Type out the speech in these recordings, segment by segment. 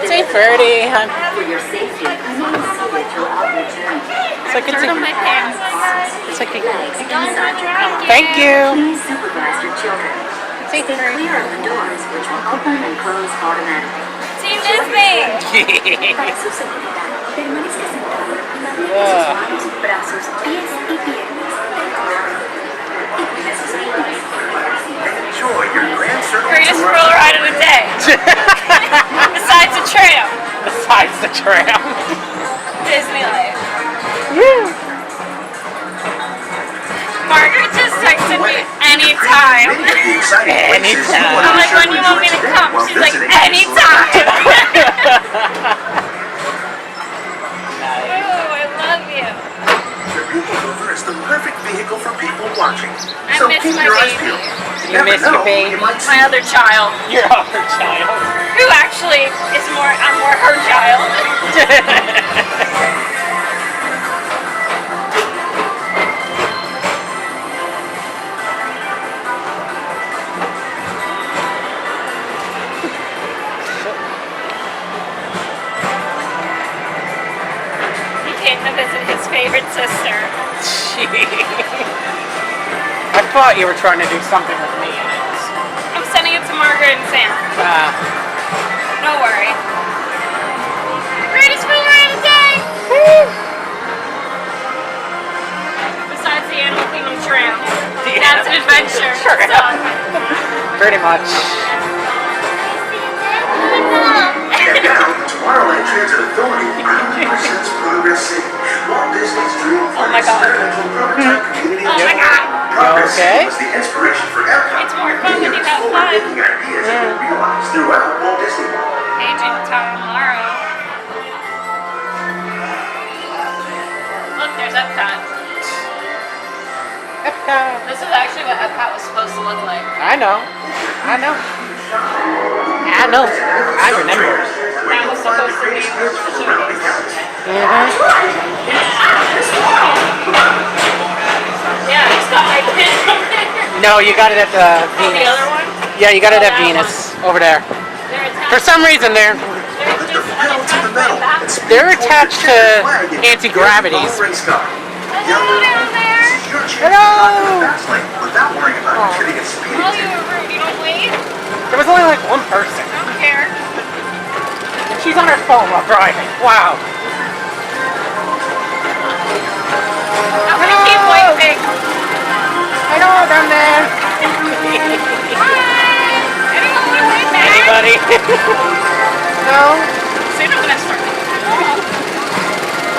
Say Ferdy. For your safety, remain seated throughout your journey. It's like it's my pants. It's like Bags inside your car. Thank you. Please supervise your children. Say Stay clear of the doors, which will open and close automatically. Team Disney. Para su seguridad, permanezca sentado y mantenga Yeah. sus manos, brazos, pies y piernas dentro. Enjoy your grand circle Greatest tour. roller ride of the day. Besides the tram. Besides the tram. Disneyland. Woo. Margaret just texted me anytime. Anytime. I'm like, when you want me to come? She's like, anytime. Ooh, I love you. The PeopleMover is the perfect vehicle for people watching. I So miss keep my your eyes baby. peeled. You never miss your know, baby? you might see My other child, Your other child. who actually is I'm more her child. He came to visit his favorite sister. I thought you were trying to do something with me in it. I'm sending it to Margaret and Sam. Don't worry. Greatest roller ride of the day! Besides the Animal Kingdom tram. That's an adventure. Sure. So, Pretty much. And now, Tomorrowland Transit Authority presents Progress City, Walt Disney's dream for my God. experimental prototype community. oh my god. Progress City Okay. was the inspiration for Epcot. It's more fun when you have fun. Forward-thinking ideas have been realized throughout Walt Disney World. Aging tomorrow. Look, there's Epcot. Epcot. This is actually what Epcot was supposed to look like. I know. I know. I know. I remember. That was supposed to be Yeah, I just got my pin from there. No, you got it at the Oh, the Venus. other one? Yeah, you got it Oh, at that Venus over there. They're For attached. some reason, they're They're just Pedal to the metal. back. and spin They're toward attached your to flag in anti-gravities. your sky. Hello down there. This is your chance Hello. to drive in the fast lane without worrying about hitting a speeding Oh, you ticket. were rude. You don't wave? There was only like one person. I don't care. And she's on her phone while driving. Wow. I'm gonna keep waving. Hello down there. Hi. Anyone want to wave back? Anybody? No? Soon I'm gonna start.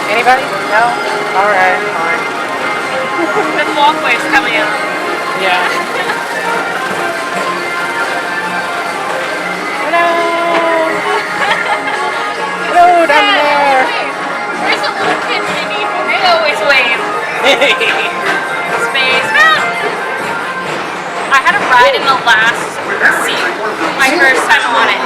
Anybody? No? Alright, fine. The walkway's coming out. Yeah. Hello! Hello down there! Where's the little kids they need? They always wave. Space Mountain. I had a ride in the last seat. My first time on it.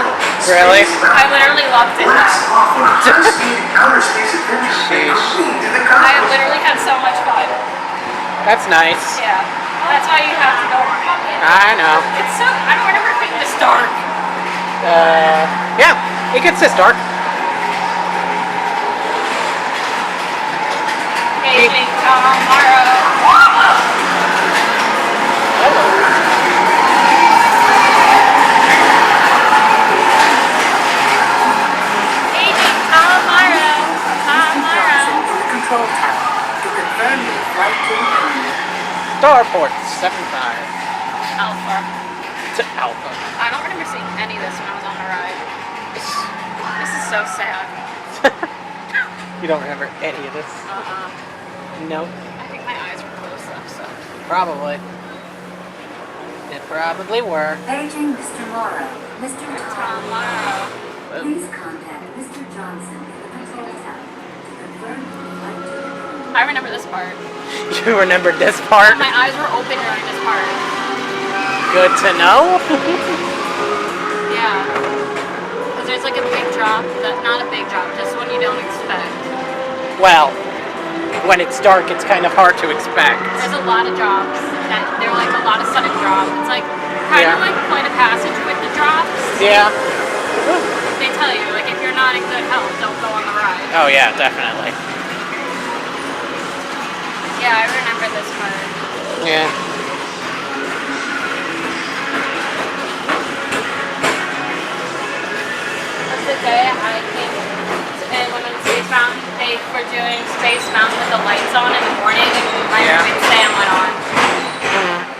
Really? I literally loved it. Blast off on a high-speed outer space adventure and cruise to the I cosmos. literally had so much fun. That's nice. Yeah. That's why you have to go on it. I know. It's so, I don't remember it being this dark. Yeah, it gets this dark. Aging tomorrow. Aging tomorrow. Tomorrow. In the control tower to confirm your flight to the moon. Starport 75 Alpha. to Alpha. I don't remember seeing any of this when I was on the ride. This is so sad. You don't remember any of this? No. I think my eyes were closed up, so. Probably. It probably were. Paging Mr. Morrow. Mr. Tom. Tomorrow. Please contact Mr. Johnson in the control tower to confirm your flight to the moon. I remember this part. You remembered this part? My eyes were open during this part. Good to know. Yeah. Because there's like a big drop, not a big drop, just one you don't expect. Well, when it's dark, it's kind of hard to expect. There's a lot of drops, and they're like a lot of sudden drops. It's like kind Yeah. of like Flight of Passage with the drops. Yeah. They tell you, like, if you're not in good health, don't go on the ride. Oh yeah, definitely. Yeah, I remember this part. Yeah. That's the day I came and went on Space Mountain. They were doing Space Mountain with the lights on in the morning, and my Yeah. roommate Sam went on.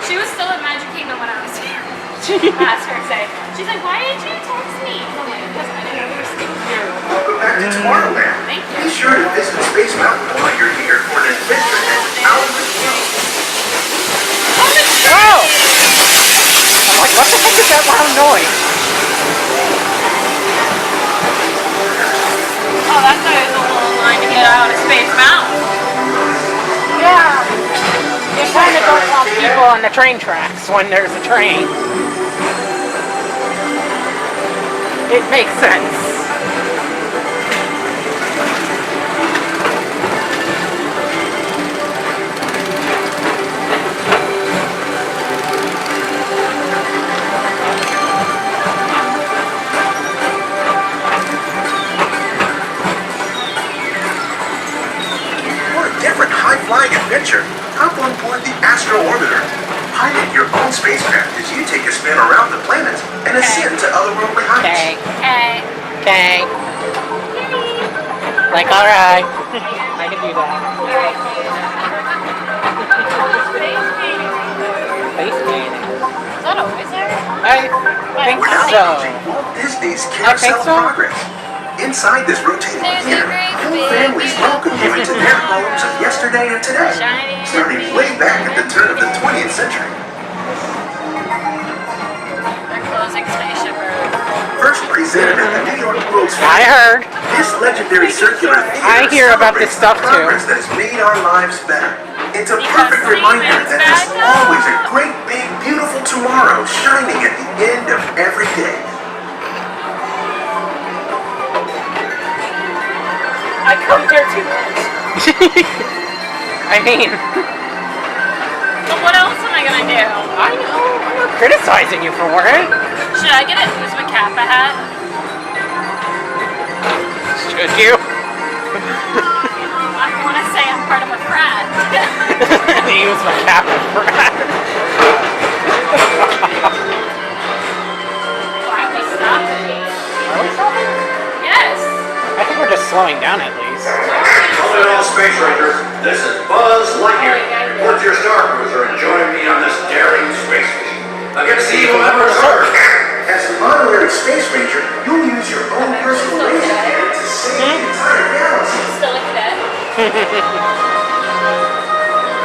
She was still at Magic Kingdom when I was here. I asked her to say, she's like, why didn't you text me? I'm like, because I didn't know you were staying here. Welcome back to Tomorrowland. Thank you. Be sure to visit Space Mountain while you're here for an adventure that's out of this world. Whoa! I'm like, what the heck is that loud noise? Oh, that's why there's a long line to get out of Space Mountain. Yeah. You kind of don't want people on the train tracks when there's a train. It makes sense. For a different high-flying adventure, hop on board the Astro Orbiter. Pilot your own spacecraft as you take a spin around the planets and ascend to otherworldly heights. Okay. Hey. Okay. Like, alright. I can do that. Space painting. Is that always there? I think We're now so. launching Walt Disney's I think Carousel so. of Progress. Inside this rotating There's a theater, great whole big families welcome you into their homes of yesterday and today, Shiny starting way back at the turn of the 20th century. They're closing Spaceship Earth. First presented at the New York World's I Fair, heard. this legendary circular theater I hear about this celebrates stuff, the too. progress that has made our lives better. It's a Because perfect Steven's reminder that there's back up. always a great big beautiful tomorrow shining at the end of every day. I come here too much. I mean, But what else am I gonna do? I know. I'm not criticizing you for it. Should I get a Uzma Kappa hat? Should you? I want to say I'm part of a frat. Use my cap for that. Why are we stopping? Are we stopping? Yes. I think we're just slowing down at least. Hello, all Space Rangers. This is Buzz Lightyear. Report to your Star Cruiser and join me on this daring space mission against the evil Emperor Zurg. As an honorary space ranger, you'll use your own personal laser cannon to save the entire galaxy. Still a cadet.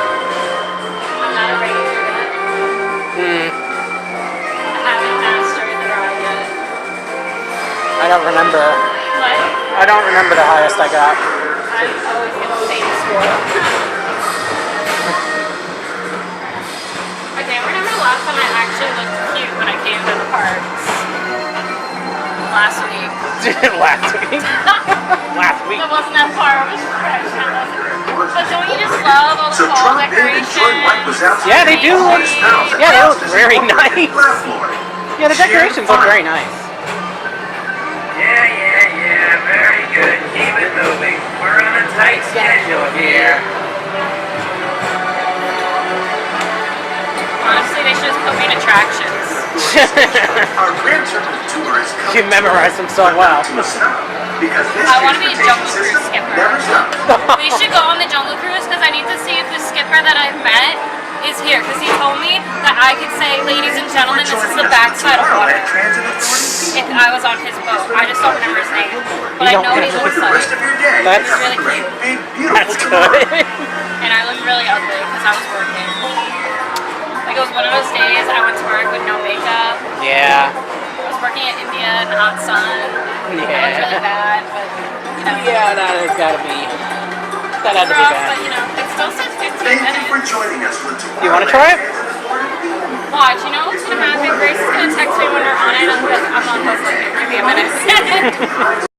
I'm not a ranger yet. I haven't mastered the ride yet. I don't remember. What? I don't remember the highest I got. I always get the same score. I can't remember the last time I actually looked cute when I came to the parks. Last week. Last week. Last week. It wasn't that far. It was fresh. I love it. But don't you just love all the So fall drop in and join Mike decorations? Wazowski. Yeah, they do. Yeah, they look very nice. nice. Yeah, the decorations look very nice. Yeah, very good. Keep it moving. We're on a tight schedule here. Honestly, they should just put me in attractions. Our Grand Circle tour is coming. You memorize them so well. To a stop, because this I wanna be a transportation Jungle Cruise system skipper. never stops. We should go on the Jungle Cruise because I need to see if the skipper that I've met is here. Because he told me that I could say, ladies and gentlemen, this is the backside of water. Tomorrowland Transit Authority. If I was on his boat. I just don't remember his name. But I You don't know what he remember looks The rest like. of your day, That's have a really great, cute. big, beautiful That's tomorrow. good. And I look really ugly because I was working. Like it was one of those days I went to work with no makeup. Yeah. I was working in India in the hot sun. I looked really Yeah. bad, but you know. Yeah, that has got to be. That had to be rough, bad. but you know, it still says 15 Thank you minutes. for joining us for Tomorrowland You wanna try it? Transit Authority. Watch, you know what's gonna happen? Grace is gonna text me when we're on it. I'm not hopefully. Give me a minute.